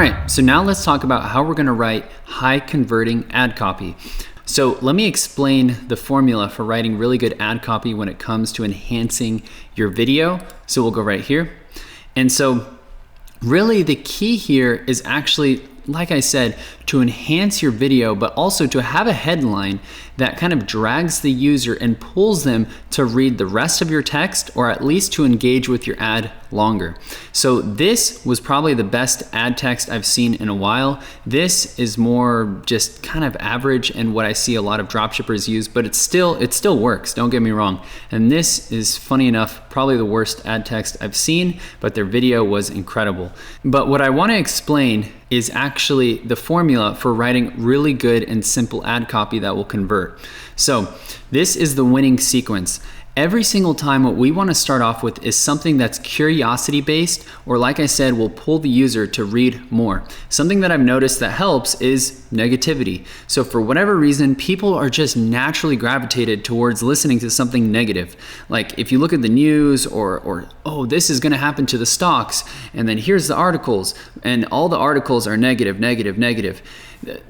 right, so now let's talk about how we're gonna write high converting ad copy. So let me explain the formula for writing really good ad copy when it comes to enhancing your video. So we'll go right here. And so really the key here is actually, like I said, to enhance your video, but also to have a headline that kind of drags the user and pulls them to read the rest of your text, or at least to engage with your ad longer. So this was probably the best ad text I've seen in a while. This is more just kind of average and what I see a lot of dropshippers use, but it still works, don't get me wrong. And this is, funny enough, probably the worst ad text I've seen, but their video was incredible. But what I want to explain is actually the formula for writing really good and simple ad copy that will convert. So this is the winning sequence. Every single time what we want to start off with is something that's curiosity based, or like I said, will pull the user to read more. Something that I've noticed that helps is negativity. So for whatever reason, people are just naturally gravitated towards listening to something negative. Like if you look at the news or oh, this is going to happen to the stocks, and then here's the articles, and all the articles are negative, negative, negative.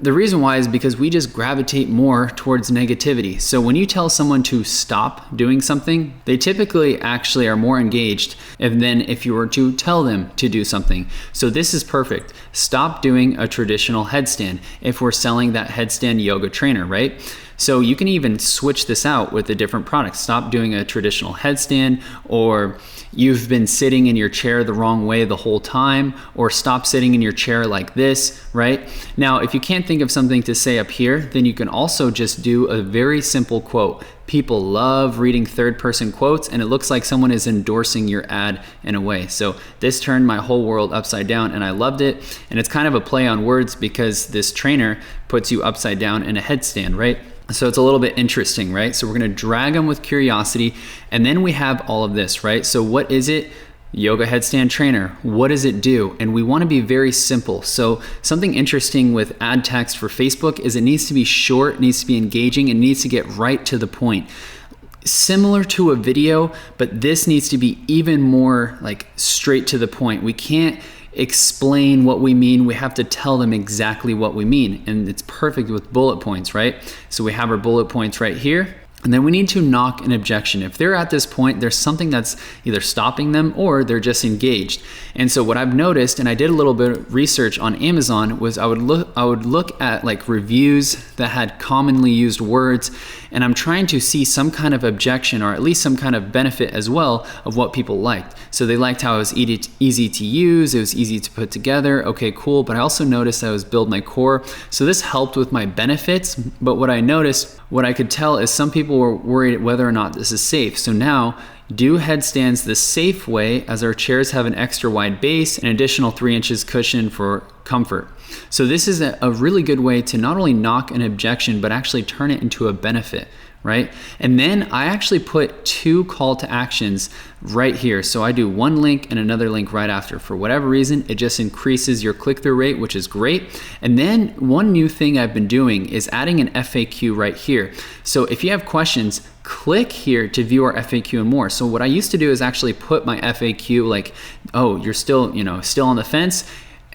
The reason why is because we just gravitate more towards negativity. So when you tell someone to stop doing something, they typically actually are more engaged than if you were to tell them to do something. So this is perfect. Stop doing a traditional headstand if we're selling that headstand yoga trainer, right? So you can even switch this out with a different product. Stop doing a traditional headstand, or you've been sitting in your chair the wrong way the whole time, or stop sitting in your chair like this, right? Now, if you can't think of something to say up here, then you can also just do a very simple quote. People love reading third-person quotes, and it looks like someone is endorsing your ad in a way. So this turned my whole world upside down, and I loved it. And it's kind of a play on words because this trainer puts you upside down in a headstand, right? So it's a little bit interesting, right? So we're gonna drag them with curiosity, and then we have all of this, right? So what is it? Yoga headstand trainer. What does it do? And we wanna be very simple. So something interesting with ad text for Facebook is it needs to be short, it needs to be engaging, and it needs to get right to the point. Similar to a video, but this needs to be even more like straight to the point. We can't explain what we mean, we have to tell them exactly what we mean, and it's perfect with bullet points, right? So we have our bullet points right here, and then we need to knock an objection. If they're at this point, there's something that's either stopping them or they're just engaged. And so what I've noticed, and I did a little bit of research on Amazon, was I would look at like reviews that had commonly used words, and I'm trying to see some kind of objection, or at least some kind of benefit as well of what people liked. So they liked how it was easy to use, it was easy to put together, okay, cool, but I also noticed that it was build my core. So this helped with my benefits, but what I noticed, what I could tell is some people were worried whether or not this is safe. So now, do headstands the safe way, as our chairs have an extra wide base and additional 3 inches cushion for comfort. So this is a really good way to not only knock an objection, but actually turn it into a benefit, right? And then I actually put 2 call to actions right here. So I do one link and another link right after. For whatever reason, it just increases your click-through rate, which is great. And then one new thing I've been doing is adding an FAQ right here. So if you have questions, click here to view our FAQ and more. So what I used to do is actually put my FAQ like, oh, you're still on the fence,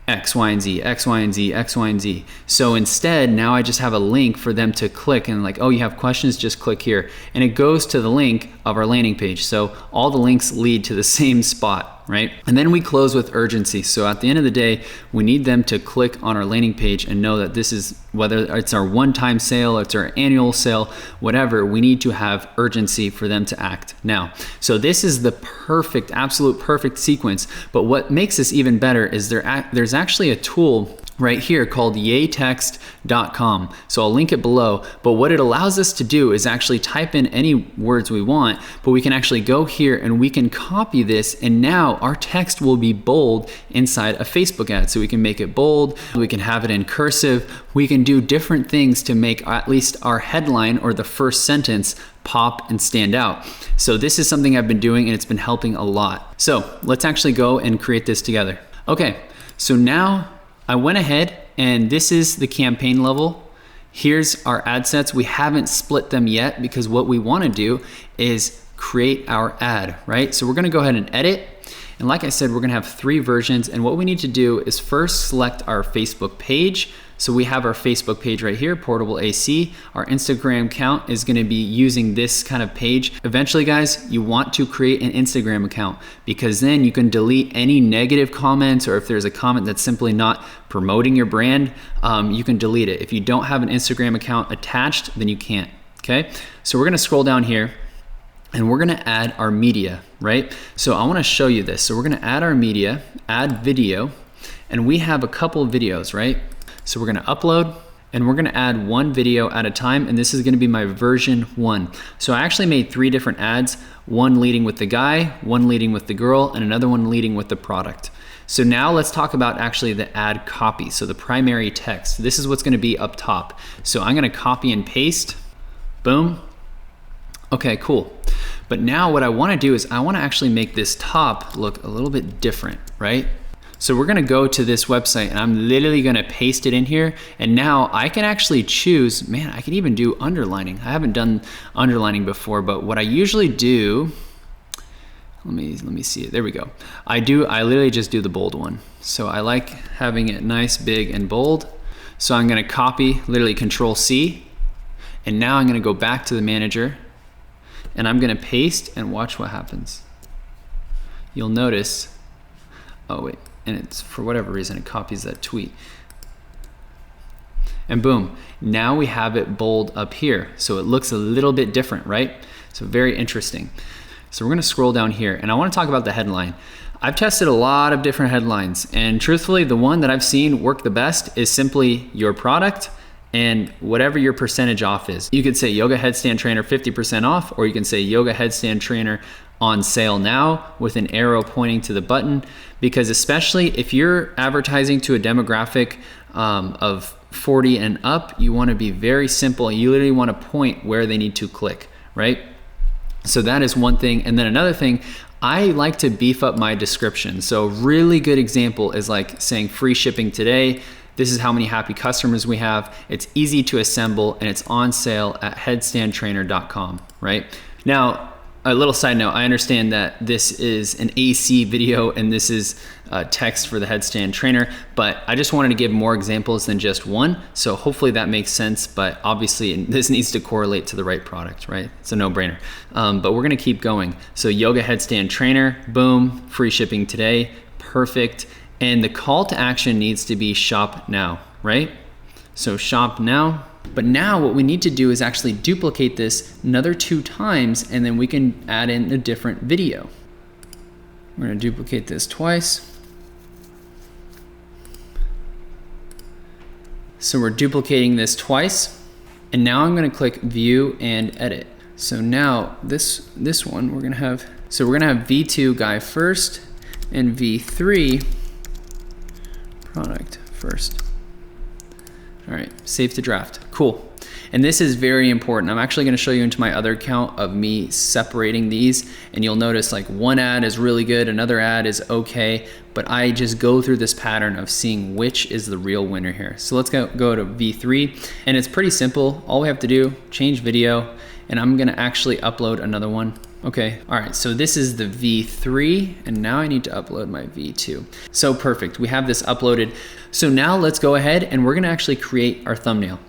X, Y, and Z, X, Y, and Z, X, Y, and Z. So instead, now I just have a link for them to click, and like, oh, you have questions, just click here. And it goes to the link of our landing page. So all the links lead to the same spot, right? And then we close with urgency. So at the end of the day, we need them to click on our landing page and know that this is, whether it's our one-time sale, it's our annual sale, whatever, we need to have urgency for them to act now. So this is the perfect, absolute perfect sequence. But what makes this even better is there's actually a tool right here called yaytext.com. So I'll link it below, but what it allows us to do is actually type in any words we want, but we can actually go here and we can copy this, and now our text will be bold inside a Facebook ad. So we can make it bold, we can have it in cursive, we can do different things to make at least our headline or the first sentence pop and stand out. So this is something I've been doing, and it's been helping a lot. So let's actually go and create this together. Okay, so now I went ahead, and this is the campaign level. Here's our ad sets. We haven't split them yet because what we want to do is create our ad, right? So we're going to go ahead and edit, And like I said, we're gonna have 3 versions. And what we need to do is first select our Facebook page. So we have our Facebook page right here, Portable AC. Our Instagram account is gonna be using this kind of page. Eventually, guys, you want to create an Instagram account because then you can delete any negative comments, or if there's a comment that's simply not promoting your brand, you can delete it. If you don't have an Instagram account attached, then you can't, okay? So we're gonna scroll down here and we're gonna add our media, right? So I wanna show you this. So we're gonna add our media, add video, and we have a couple videos, right? So we're gonna upload and we're gonna add 1 video at a time, and this is gonna be my version 1. So I actually made 3 different ads, 1 leading with the guy, 1 leading with the girl, and another one leading with the product. So now let's talk about actually the ad copy. So the primary text, this is what's gonna be up top. So I'm gonna copy and paste, boom. Okay, cool. But now what I wanna do is I wanna actually make this top look a little bit different, right? So we're gonna go to this website and I'm literally gonna paste it in here, and now I can actually choose, man, I can even do underlining. I haven't done underlining before, but what I usually do, let me see it, there we go. I literally just do the bold one. So I like having it nice, big, and bold. So I'm gonna copy, literally Control C, and now I'm gonna go back to the manager and I'm gonna paste and watch what happens. You'll notice, oh wait, and it's, for whatever reason, it copies that tweet. And boom, now we have it bold up here. So it looks a little bit different, right? So very interesting. So we're gonna scroll down here and I wanna talk about the headline. I've tested a lot of different headlines, and truthfully, the one that I've seen work the best is simply your product and whatever your percentage off is. You could say yoga headstand trainer 50% off, or you can say yoga headstand trainer on sale now with an arrow pointing to the button, because especially if you're advertising to a demographic of 40 and up, you want to be very simple. You literally want to point where they need to click, right? So that is one thing. And then another thing, I like to beef up my description. So a really good example is like saying free shipping today. This is how many happy customers we have. It's easy to assemble and it's on sale at headstandtrainer.com, right? Now, a little side note, I understand that this is an AC video and this is text for the headstand trainer, but I just wanted to give more examples than just one. So hopefully that makes sense, but obviously this needs to correlate to the right product, right? It's a no-brainer. But we're gonna keep going. So yoga headstand trainer, boom, free shipping today, perfect. And the call to action needs to be shop now, right? So shop now. But now what we need to do is actually duplicate this another 2 times, and then we can add in a different video. We're gonna duplicate this twice. So we're duplicating this twice, and now I'm gonna click view and edit. So now this one we're gonna have V2 guy first and V3 product first. All right, save to draft, cool. And this is very important. I'm actually gonna show you into my other account of me separating these, and you'll notice like one ad is really good, another ad is okay, but I just go through this pattern of seeing which is the real winner here. So let's go to V3, and it's pretty simple. All we have to do, change video, and I'm gonna actually upload another one. Okay, all right, so this is the V3, and now I need to upload my V2. So perfect, we have this uploaded. So now let's go ahead and we're gonna actually create our thumbnail.